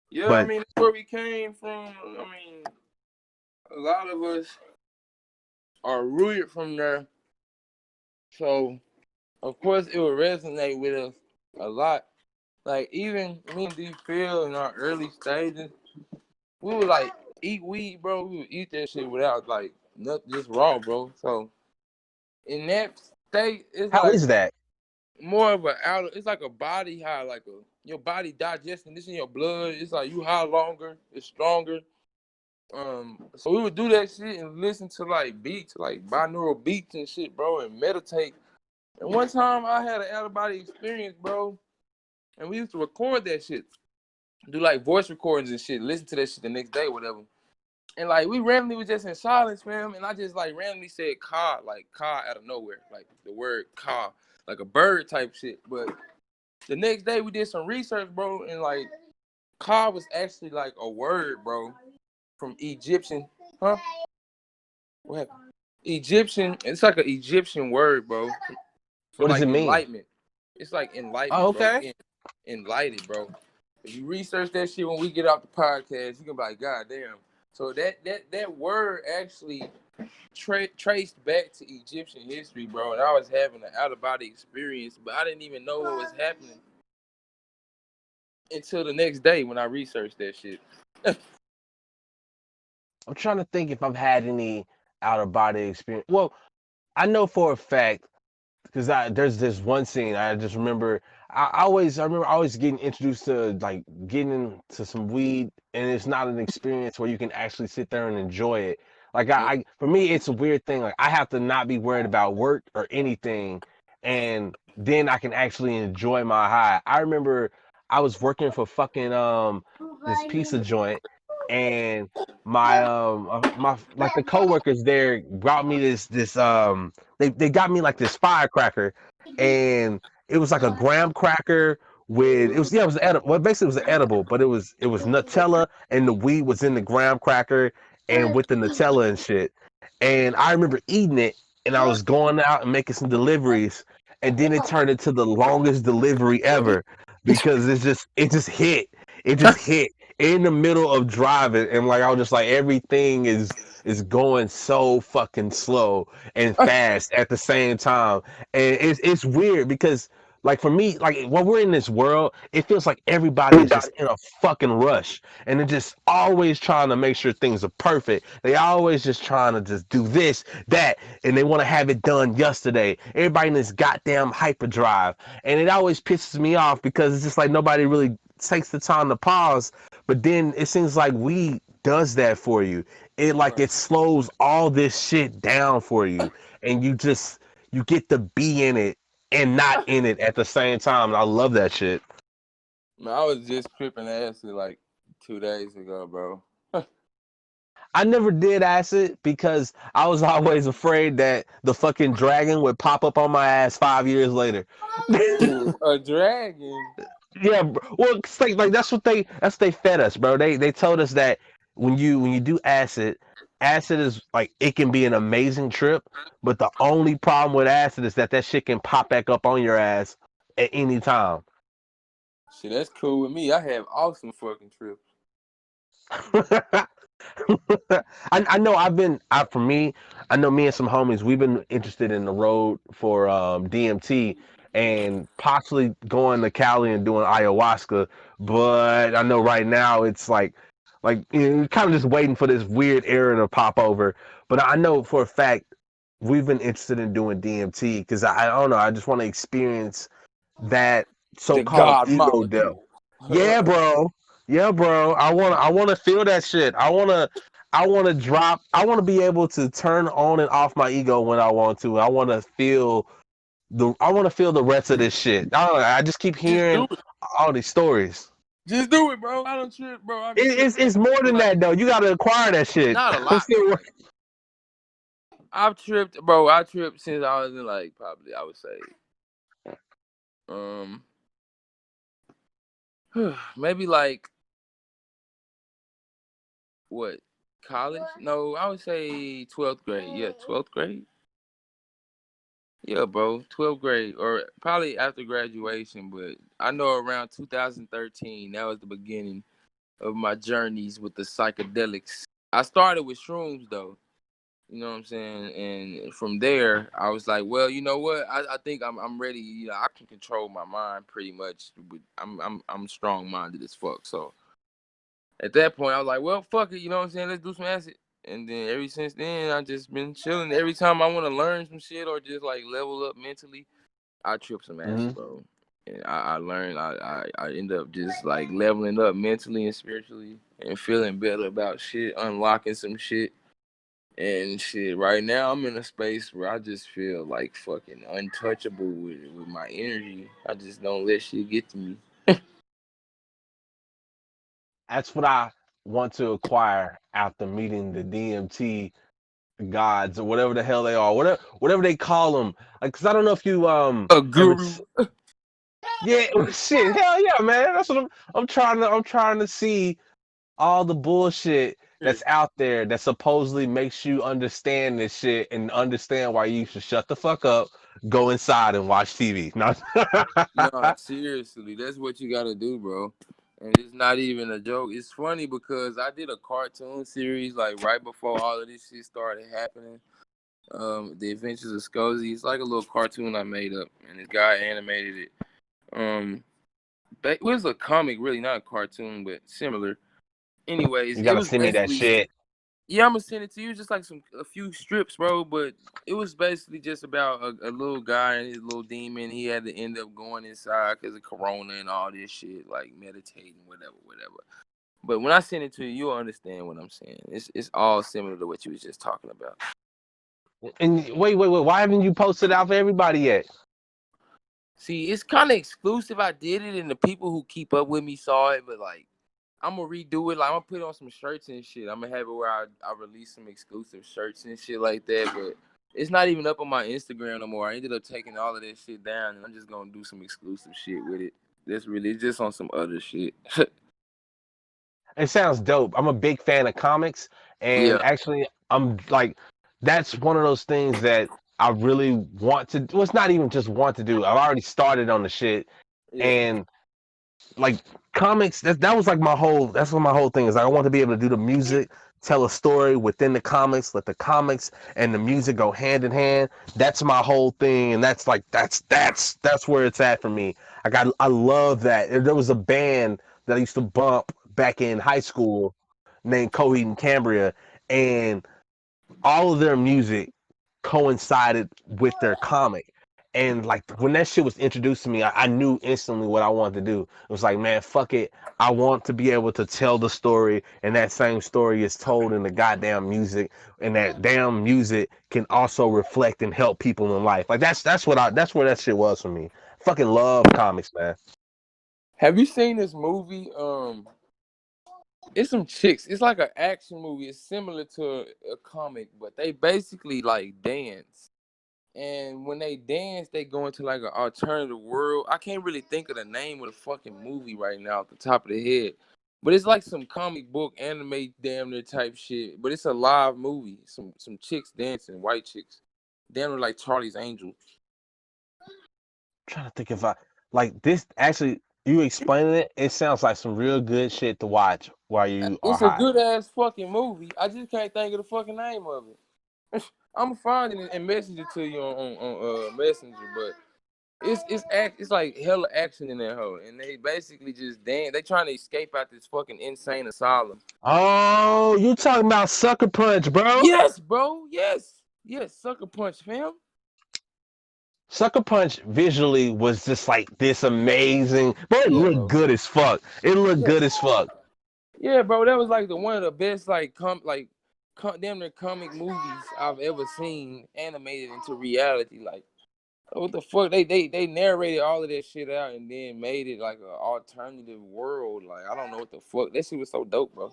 yeah. I But mean, that's where we came from. I mean, a lot of us are rooted from there, so of course it would resonate with us a lot. Like even me and D Phil in our early stages, we would like eat weed, bro. We would eat that shit without like nothing, just raw, bro. So in that state, it's how like is that? more of a outer. It's like a body high, like a your body digesting this in your blood. It's like you high longer, it's stronger. So we would do that shit and listen to like beats, like binaural beats and shit, bro, and meditate. And one time I had an out of body experience, bro, and we used to record that shit, do like voice recordings and shit, listen to that shit the next day, whatever. And like we randomly was just in silence, fam, and I just like randomly said "car," like "car" out of nowhere, like the word "car," like a bird type shit. But the next day we did some research, bro, and like "car" was actually like a word, bro, from Egyptian, huh? What happened? Egyptian. It's like an Egyptian word, bro, for What does like it mean? enlightenment. It's like Oh, enlightenment, bro. okay. Enlightened, bro. If you research that shit when we get off the podcast, you can be like, God damn. So that word actually traced back to Egyptian history, bro. And I was having an out of body experience, but I didn't even know what was happening until the next day when I researched that shit. I'm trying to think if I've had any out of body experience. Well, I know for a fact because there's this one scene I just remember. I remember always getting introduced to like getting into some weed, and it's not an experience where you can actually sit there and enjoy it. Like I for me, it's a weird thing. Like I have to not be worried about work or anything, and then I can actually enjoy my high. I remember I was working for fucking this pizza joint, and my like the coworkers there brought me this they got me like this firecracker, and it was like a graham cracker with it was edible. Well, basically it was an edible, but it was Nutella, and the weed was in the graham cracker and with the Nutella and shit. And I remember eating it, and I was going out and making some deliveries, and then it turned into the longest delivery ever because it just hit in the middle of driving, and like I was just like everything is going so fucking slow and fast at the same time. And it's weird because like for me, like when we're in this world, it feels like everybody is just in a fucking rush, and they're just always trying to make sure things are perfect. They always just trying to just do this, that, and they want to have it done yesterday. Everybody in this goddamn hyperdrive, and it always pisses me off because it's just like nobody really takes the time to pause. But then it seems like weed does that for you. It like Right. it slows all this shit down for you, and you get to be in it and not in it at the same time. And I love that shit. Man, I was just tripping acid like 2 days ago, bro. I never did acid because I was always afraid that the fucking dragon would pop up on my ass 5 years later. Ooh, a dragon. Yeah, well, it's like that's what they fed us, bro. They told us that when you do acid, acid is like it can be an amazing trip, but the only problem with acid is that shit can pop back up on your ass at any time. Shit, that's cool with me. I have awesome fucking trips. I know for me, I know me and some homies, we've been interested in the road for DMT and possibly going to Cali and doing ayahuasca, but I know right now it's like kind of just waiting for this weird era to pop over. But I know for a fact we've been interested in doing DMT because I don't know, I just want to experience that The so-called God ego death. molecule. Yeah, bro. Yeah, bro. I wanna feel that shit. I wanna drop. I wanna be able to turn on and off my ego when I want to. I wanna feel the rest of this shit. I don't know, I just keep Just do hearing it. all these stories. Just do it, bro. I don't trip, bro. I be tripping It's more than like that though. You gotta acquire that shit. not a I'm lot. still I've tripped, bro. I tripped since I was in like probably I would say um maybe like what college? No, I would say 12th grade. Yeah, 12th grade. Yeah, bro, 12th grade or probably after graduation. But I know around 2013 that was the beginning of my journeys with the psychedelics. I started with shrooms though. You know what I'm saying? And from there, I was like, well, you know what? I think I'm ready. You know, I can control my mind pretty much. I'm strong minded as fuck. So at that point, I was like, well, fuck it. You know what I'm saying? Let's do some acid. And then ever since then, I just been chilling. Every time I want to learn some shit or just like level up mentally, I trip some acid, Mhm. bro. And I learned. I end up just like leveling up mentally and spiritually and feeling better about shit, unlocking some shit. And shit, right now I'm in a space where I just feel like fucking untouchable with my energy. I just don't let shit get to me. That's what I want to acquire after meeting the DMT gods or whatever the hell they are, whatever they call them. Like, cause I don't know if you A ever guru. yeah, shit, hell yeah, man. That's what I'm trying to see all the bullshit that's out there that supposedly makes you understand this shit and understand why you should shut the fuck up, go inside and watch TV. No. Nah, seriously, that's what you gotta do, bro. And it's not even a joke. It's funny because I did a cartoon series like right before all of this shit started happening. The Adventures of Scozy. It's like a little cartoon I made up, and this guy animated it. But it was a comic, really, not a cartoon, but similar. Anyways, You it gotta was send me that basically, shit. yeah, I'm gonna send it to you. Just like a few strips, bro. But it was basically just about a little guy and his little demon. He had to end up going inside because of Corona and all this shit, like meditating, whatever. But when I send it to you, you'll understand what I'm saying. It's all similar to what you was just talking about. And wait, why haven't you posted it out for everybody yet? See, it's kind of exclusive. I did it, and the people who keep up with me saw it. But like, I'm gonna redo it. Like, I'm gonna put on some shirts and shit. I'm gonna have it where I release some exclusive shirts and shit like that. But it's not even up on my Instagram no more. I ended up taking all of that shit down, and I'm just gonna do some exclusive shit with it. That's really just on some other shit. It sounds dope. I'm a big fan of comics, and Yeah, actually, I'm like, that's one of those things that I really want to. Well, it's not even just want to do. I've already started on the shit, yeah. and like comics, that was like my whole. That's what my whole thing is. Like, I want to be able to do the music, tell a story within the comics, let the comics and the music go hand in hand. That's my whole thing, and that's like that's where it's at for me. I love that. There was a band that I used to bump back in high school named Coheed and Cambria, and all of their music coincided with their comic. And like when that shit was introduced to me, I knew instantly what I wanted to do. It was like, man, fuck it. I want to be able to tell the story, and that same story is told in the goddamn music, and that damn music can also reflect and help people in life. Like that's where that shit was for me. Fucking love comics, man. Have you seen this movie? It's some chicks. It's like an action movie. It's similar to a comic, but they basically like dance. And when they dance, they go into like an alternative world. I can't really think of the name of the fucking movie right now off the top of the head. But it's like some comic book anime damn near type shit. But it's a live movie. Some chicks dancing, white chicks. Damn near like Charlie's Angels. Trying to think if I like this. Actually, you explaining it, it sounds like some real good shit to watch while you are It's a high. good ass fucking movie. I just can't think of the fucking name of it. I'm gonna find it and message it to you on Messenger, but it's like hella action in that hoe, and they basically just dance. They trying to escape out this fucking insane asylum. Oh, you talking about Sucker Punch, bro? Yes, bro. Yes. Sucker Punch, fam. Sucker Punch visually was just like this amazing, but it Yeah, looked bro. good as fuck. It looked Yeah, good as fuck. yeah, bro. That was like one of the best damn near comic movies I've ever seen animated into reality. Like, what the fuck? They narrated all of that shit out and then made it like an alternative world. Like, I don't know what the fuck. That shit was so dope, bro.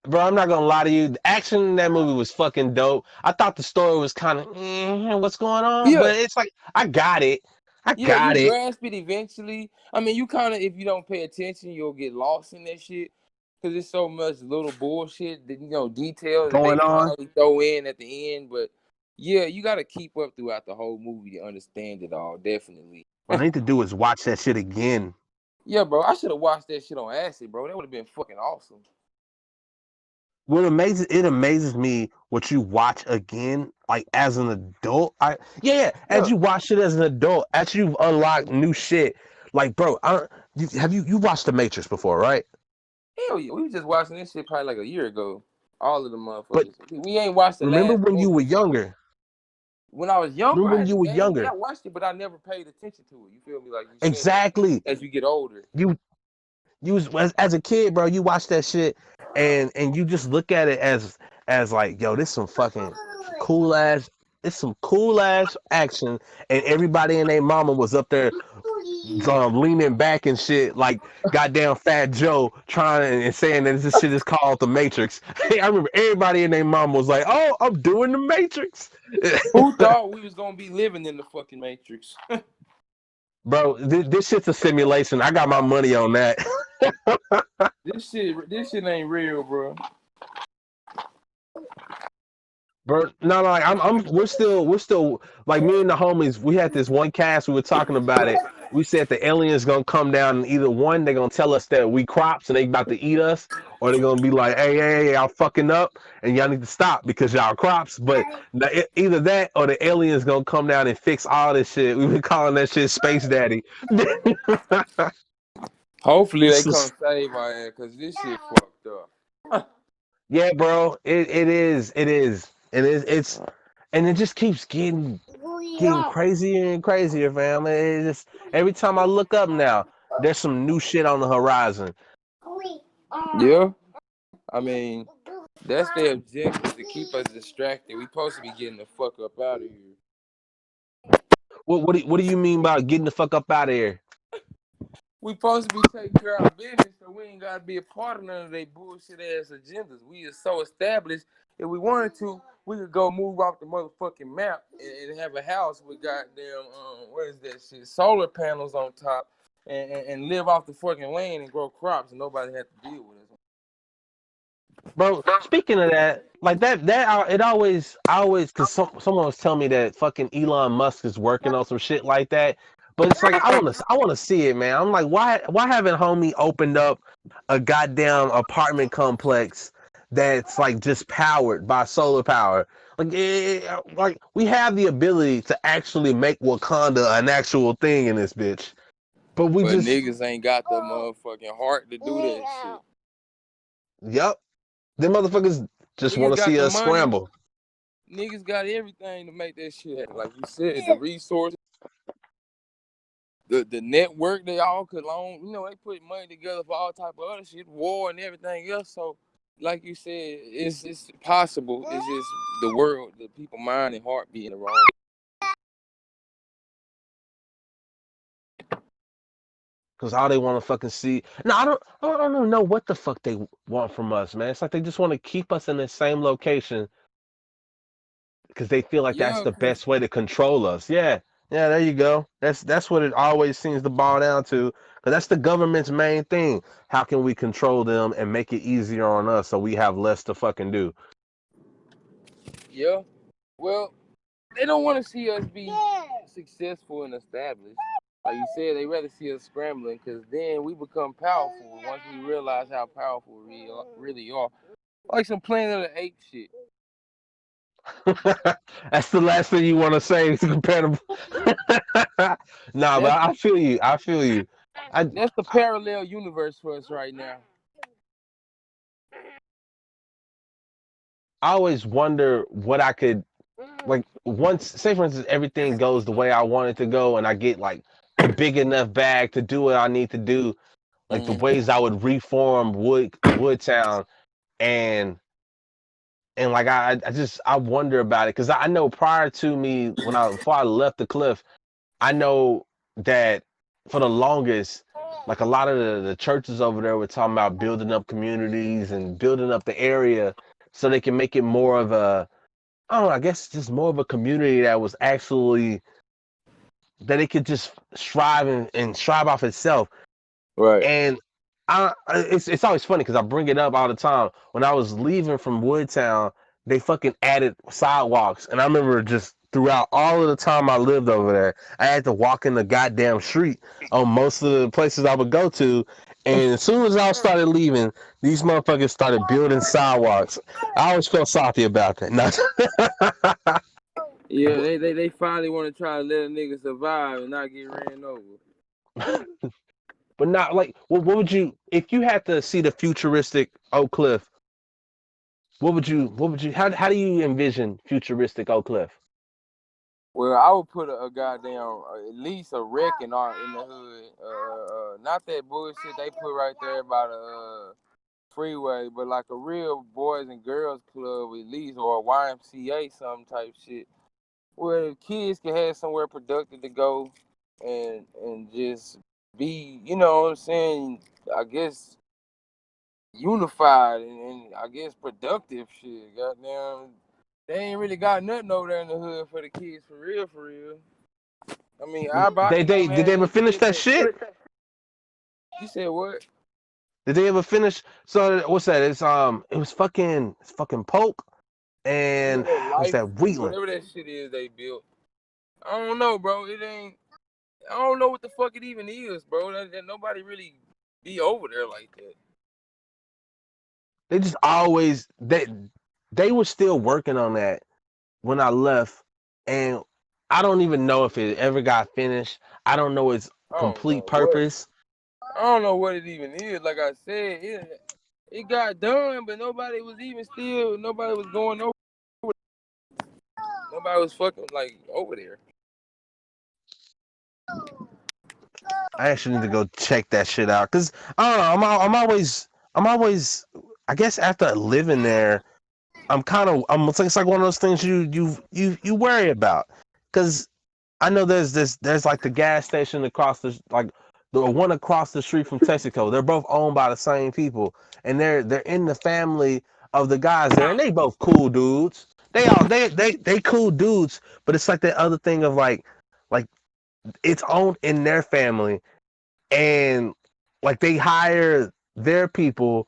Bro, I'm not gonna lie to you. The action in that movie was fucking dope. I thought the story was kind of what's going on, Yeah, but it's like I got it. I yeah, you got it grasp it eventually. I mean, you kind of, if you don't pay attention, you'll get lost in that shit because there's so much little bullshit that, details that they going on. finally throw in at the end. But yeah, you got to keep up throughout the whole movie to understand it all. Definitely. What I need to do is watch that shit again. Yeah, bro. I should have watched that shit on acid, bro. That would have been fucking awesome. It amazes me what you watch again, like as an adult. As Yeah. you watch it as an adult, as you've unlocked new shit. Like, bro, you watched The Matrix before, right? Hell yeah. We was just watching this shit probably like a year ago. All of the But motherfuckers. We ain't watched the remember last when you were movie. younger? When I was younger, Remember I when had you the were game. younger? Yeah, I watched it, but I never paid attention to it. You feel me? Like you seen it Exactly. as you get older. You you was as a kid, bro. You watch that shit, and you just look at it as like, yo, this some fucking cool ass. It's some cool ass action, and everybody and their mama was up there leaning back and shit, like goddamn Fat Joe trying and saying that this shit is called the Matrix. I remember everybody and their mom was like, "Oh, I'm doing the Matrix." Who thought we was gonna be living in the fucking Matrix? Bro, this shit's a simulation. I got my money on that. This shit ain't real, bro. Bro, no, like we're still like me and the homies. We had this one cast. We were talking about it, We said the aliens gonna come down and either one, they're gonna tell us that we crops and they about to eat us, or they're gonna be like, hey, y'all fucking up and y'all need to stop because y'all crops. But either that or the aliens gonna come down and fix all this shit. We've been calling that shit Space Daddy. Hopefully they come save our ass, cause this shit fucked up. Yeah, bro. It's and it just keeps getting crazier and crazier, fam. It just every time I look up now, there's some new shit on the horizon. Yeah, I mean, that's their objective, to keep us distracted. We supposed to be getting the fuck up out of here. What do you mean by getting the fuck up out of here? We supposed to be taking care of our business, so we ain't gotta be a part of none of their bullshit ass agendas. We are so established. If we wanted to, we could go move off the motherfucking map and have a house with goddamn what is that shit? Solar panels on top, and live off the fucking land and grow crops, and nobody had to deal with us. Bro, speaking of that, like it always, because someone was telling me that fucking Elon Musk is working on some shit like that. But it's like I want to see it, man. I'm like, why haven't homie opened up a goddamn apartment complex that's like just powered by solar power? Like we have the ability to actually make Wakanda an actual thing in this bitch, but niggas ain't got the motherfucking heart to do that shit. Yep. Them motherfuckers just want to see us scramble. Niggas got everything to make that shit happen. Like you said, the resources, the network they all could loan. You know, they put money together for all type of other shit, war and everything else. So, like you said, it's possible. It's just the world, the people mind and heart being wrong. Cause all they want to fucking see. No, I don't even know what the fuck they want from us, man. It's like they just want to keep us in the same location because they feel like that's the best way to control us. Yeah, there you go. That's what it always seems to boil down to. Cause that's the government's main thing. How can we control them and make it easier on us so we have less to fucking do? Yeah. Well, they don't want to see us be successful and established. Like you said, they rather see us scrambling, because then we become powerful once we realize how powerful we really are. Like some Planet of the Apes shit. That's the last thing you want to say is compatible. Nah, but I feel you. That's the parallel universe for us right now. I always wonder what I could, like, once, say for instance, everything goes the way I want it to go and I get like a big enough bag to do what I need to do, like the ways I would reform Woodtown and like I wonder about it because I know prior to me before I left the cliff, I know that for the longest, like a lot of the churches over there were talking about building up communities and building up the area so they can make it more of a, I don't know, I guess just more of a community that was actually, that it could just strive and strive off itself. Right. And it's always funny because I bring it up all the time. When I was leaving from Woodtown, they fucking added sidewalks, and I remember just throughout all of the time I lived over there, I had to walk in the goddamn street on most of the places I would go to. And as soon as I started leaving, these motherfuckers started building sidewalks. I always felt salty about that. Yeah, they finally want to try to let a nigga survive and not get ran over. But not like, what would you, if you had to see the futuristic Oakcliff, what would you how do you envision futuristic Oakcliff? Well, I would put a goddamn, at least a wrecking art in the hood. Not that bullshit they put right there by the freeway, but like a real boys and girls club at least, or a YMCA, some type shit, where kids can have somewhere productive to go and just be, you know what I'm saying, I guess unified and I guess productive shit. Goddamn, they ain't really got nothing over there in the hood for the kids, for real, for real. I mean, I about Did they ever finish that shit? You said what? Did they ever finish? So what's that? It's fucking Polk and what's that, Wheatland? Whatever that shit is they built. I don't know, bro. It ain't. I don't know what the fuck it even is, bro. That nobody really be over there like that. They just always they were still working on that when I left, and I don't even know if it ever got finished. I don't know its I don't complete know what. purpose. I don't know what it even is. Like I said, it got done, but nobody was even still. Nobody was going over. Nobody was fucking like over there. I actually need to go check that shit out because I don't know. I'm always. I guess after living there, it's like one of those things you worry about because I know there's like the gas station across the one across the street from Texaco. They're both owned by the same people, and they're in the family of the guys there, and they both cool dudes. They cool dudes, but it's like that other thing of like it's owned in their family, and like they hire their people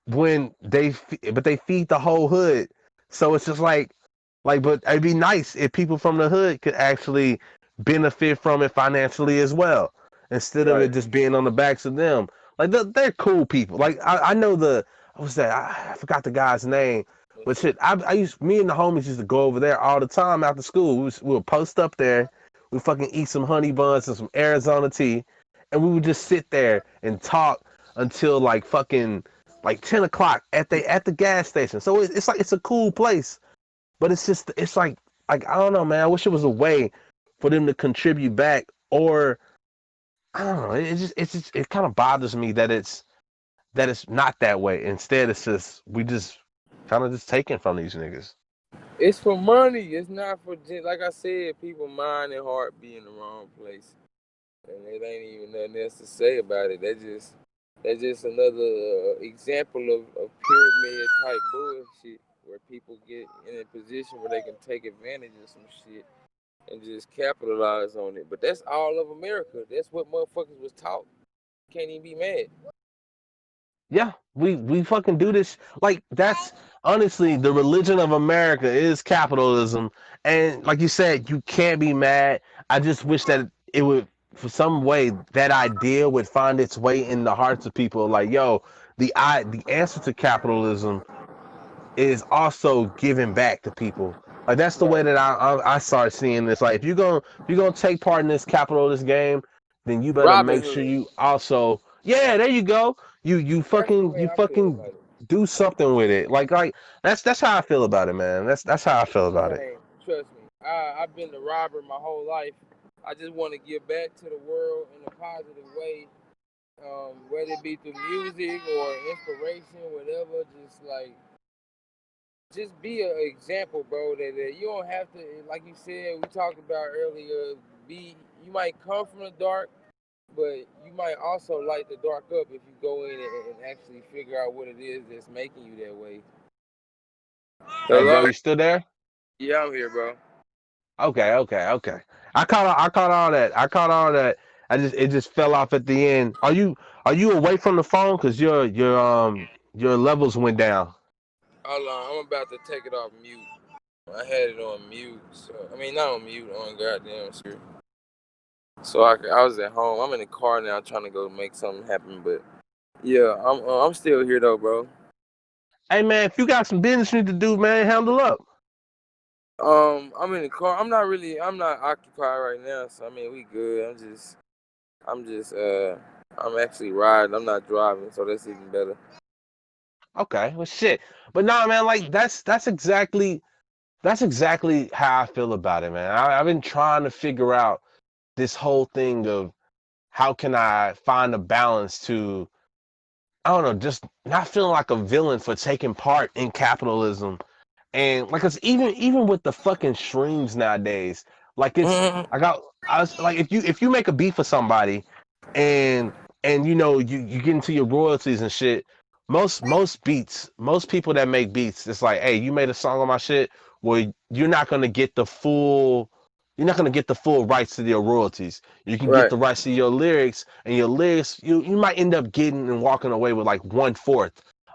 when but they feed the whole hood. So it's just but it'd be nice if people from the hood could actually benefit from it financially as well, instead of it Right. just being on the backs of them. Like they're cool people. Like I know what was that? I forgot the guy's name, but shit, me and the homies used to go over there all the time after school. We would post up there, we fucking eat some honey buns and some Arizona tea, and we would just sit there and talk until like fucking like 10 o'clock at the gas station. So it's like it's a cool place, but it's like I don't know, man. I wish it was a way for them to contribute back, or I don't know. It kind of bothers me that it's not that way. Instead, it's just we just kind of just taking from these niggas. It's for money. It's not for like I said. People mind and heart be in the wrong place, and it ain't even nothing else to say about it. That's just another example of pyramid type bullshit where people get in a position where they can take advantage of some shit and just capitalize on it. But that's all of America. That's what motherfuckers was taught. Can't even be mad. Yeah, we fucking do this. Like that's honestly the religion of America is capitalism, and like you said, you can't be mad. I just wish that it would, for some way, that idea would find its way in the hearts of people. Like, yo, the answer to capitalism is also giving back to people. Like that's the way Right. that I started seeing this. Like if you're gonna take part in this capitalist game, then you better Robin make sure Hood. you also, yeah, there you go. You That's the fucking way you I feel fucking about it. do something with it. Like that's how I feel about it, man. That's how I feel about it. Same. Trust me. I've been a robber my whole life. I just want to give back to the world in a positive way, whether it be through music or inspiration, whatever. Just be an example, bro. That you don't have to, like you said, we talked about earlier. You might come from the dark, but you might also light the dark up if you go in and actually figure out what it is that's making you that way. Hey, bro, Hello? you still there? Yeah, I'm here, bro. Okay. I caught all that. I caught all that. It just fell off at the end. Are you away from the phone? Cause your levels went down. Hold on, I'm about to take it off mute. I had it on mute, so I mean not on mute, on goddamn speaker. So I was at home. I'm in the car now, trying to go make something happen. But yeah, I'm still here though, bro. Hey man, if you got some business you need to do, man, handle up. I'm in the car. I'm not occupied right now, so I mean we good. I'm just I'm actually riding. I'm not driving, so that's even better. Okay, well shit. But nah, man, like that's exactly how I feel about it, man. I've been trying to figure out this whole thing of how can I find a balance to, I don't know, just not feeling like a villain for taking part in capitalism. And like, cause even with the fucking streams nowadays, like I was like, if you make a beat for somebody, and you get into your royalties and shit. Most people that make beats, it's like, hey, you made a song on my shit. Well, you're not gonna get the full rights to your royalties. You can get Right, the rights to your lyrics, and your lyrics, you might end up getting and walking away with like 1/4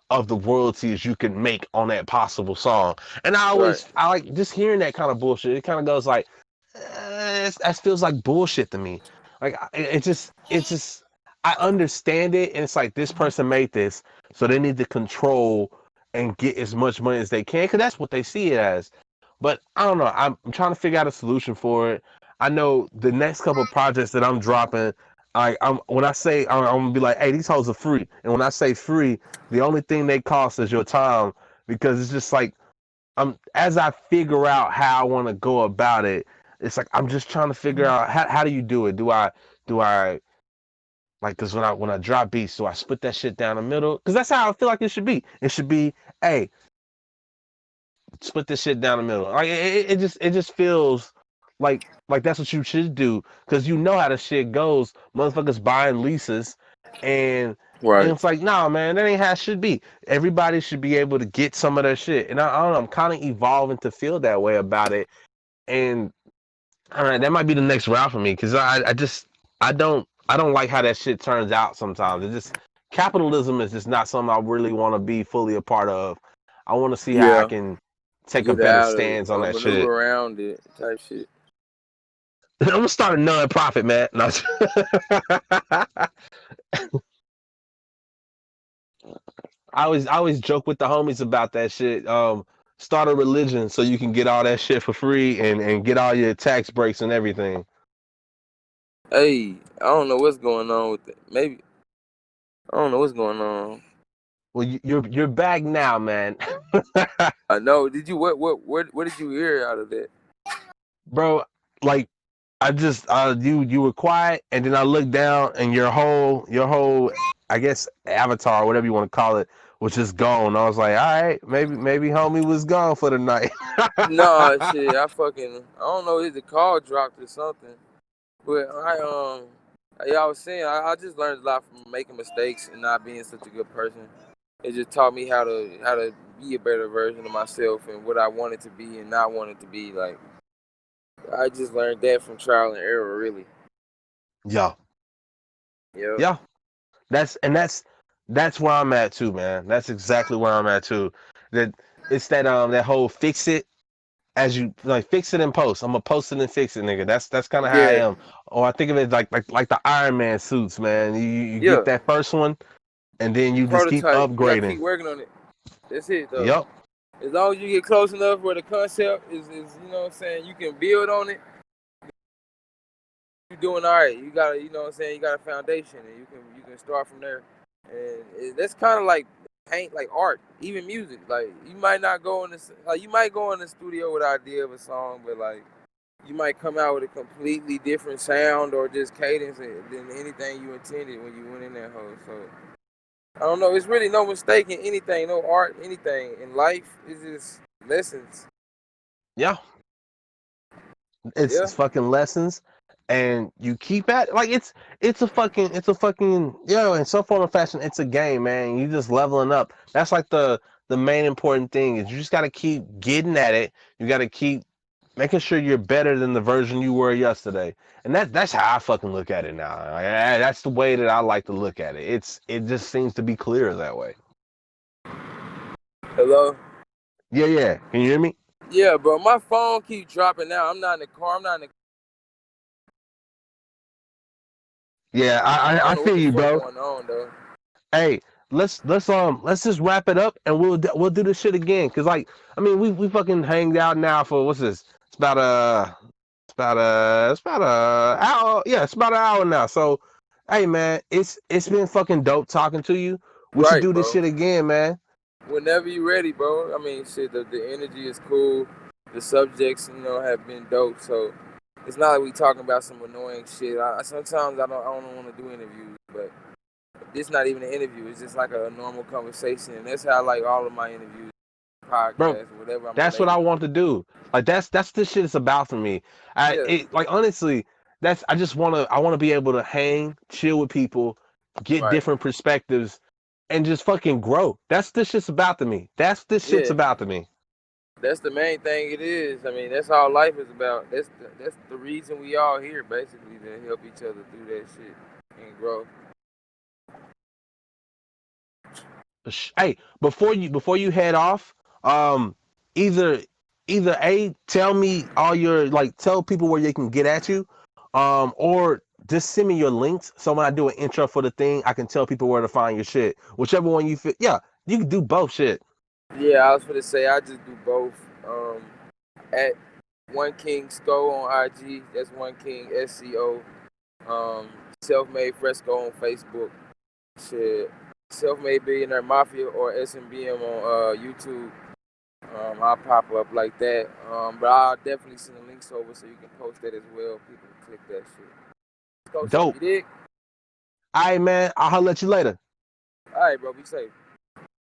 of the royalties you can make on that possible song. And right. I like just hearing that kind of bullshit. It kind of goes like, that feels like bullshit to me. Like it's just I understand it, and it's like this person made this, so they need to control and get as much money as they can because that's what they see it as. But I don't know. I'm trying to figure out a solution for it. I know the next couple of projects that I'm dropping, I'm when I say I'm gonna be like, hey, these hoes are free, and when I say free, the only thing they cost is your time because it's just like as I figure out how I want to go about it, it's like I'm just trying to figure out how do you do it? Do I like because when I drop beats, do I split that shit down the middle? Because that's how I feel like it should be. It should be, hey, split this shit down the middle. Like it just feels like that's what you should do because you know how the shit goes. Motherfuckers buying leases, and Right. it's like, nah, man, that ain't how it should be. Everybody should be able to get some of that shit, and I don't know. I'm kind of evolving to feel that way about it, and all right, that might be the next route for me because I don't like how that shit turns out sometimes. It just capitalism is just not something I really want to be fully a part of. I want to see how I Yeah. can take a Get better out of it stance on or that maneuver shit. around it type shit. I'm gonna start a non-profit, man. No. I always joke with the homies about that shit. Start a religion so you can get all that shit for free and get all your tax breaks and everything. Hey, I don't know what's going on with it. Maybe I don't know what's going on. Well, you're back now, man. I know. Did you what did you hear out of that? Bro, like I just you were quiet and then I looked down and your whole I guess avatar, whatever you want to call it, was just gone. I was like, all right, maybe homie was gone for the night. No, shit. I don't know if the call dropped or something. But like I was saying, I just learned a lot from making mistakes and not being such a good person. It just taught me how to be a better version of myself and what I wanted to be and not wanted to be. Like I just learned that from trial and error, really. Yeah. Yep. Yeah. That's where I'm at too, man. That's exactly where I'm at too. That it's that whole fix it as you like fix it and post. I'm gonna post it and fix it, nigga. That's kind of how I Yeah. am. Or I think of it like the Iron Man suits, man. You get Yeah. that first one and then you just keep Prototype. You gotta upgrading. keep working on it. That's it though. Yep. As long as you get close enough where the concept is you know what I'm saying, you can build on it, you're doing all right. You got you know what I'm saying, you got a foundation and you can start from there. And that's kind of like paint, like art, even music. Like you might not go in this, like you might go in the studio with an idea of a song, but like you might come out with a completely different sound or just cadence than anything you intended when you went in that hole. So I don't know. It's really no mistake in anything, no art, anything in life. It's just lessons. Yeah. It's Yeah, it's fucking lessons, and you keep at like it's a fucking in some form of fashion it's a game, man. You just leveling up. That's like the main important thing is you just got to keep getting at it. You got to keep making sure you're better than the version you were yesterday, and that's how I fucking look at it now. That's the way that I like to look at it. It just seems to be clear that way. hello. Yeah, can you hear me? Yeah, bro. My phone keep dropping out. I'm not in the car. I'm not in the. Yeah, I I I don't I know what feel the you, fuck bro. going on though. Hey, let's just wrap it up and we'll do this shit again. Cause like I mean we fucking hanged out now for what's this? It's about a hour. Yeah, it's about an hour now. So hey man, it's been fucking dope talking to you. We should Right, do this bro. shit again, man. Whenever you ready, bro. I mean, shit. The energy is cool. The subjects, have been dope. So it's not like we talking about some annoying shit. Sometimes I don't want to do interviews, but this not even an interview. It's just like a normal conversation, and that's how I like all of my interviews, Bro, podcasts, whatever I'm that's what I related want to do. Like that's the shit it's about for me. to. Like honestly, that's I wanna be able to hang, chill with people, Yeah, get right. different perspectives, and just fucking grow. That's this shit's about to me. Shit's Yeah, about to me. that's the main thing. It is. I mean, that's all life is about. That's the reason we all here, basically, to help each other do that shit and grow. Hey, before you head off, um, either tell me all your like tell people where they can get at you, or just send me your links so when I do an intro for the thing, I can tell people where to find your shit. Whichever one you fit. Yeah, you can do both shit. Yeah, I was gonna say I just do both. At One King Sco on IG. That's One King SCO. Self Made Fresco on Facebook. Shit. Self Made Billionaire Mafia or SMBM on YouTube. I'll pop up like that. But I'll definitely send the links over so you can post that as well. People can click that shit. Let's go, Dope. you dig? All right, man. I'll holler at you later. All right, bro. Be safe.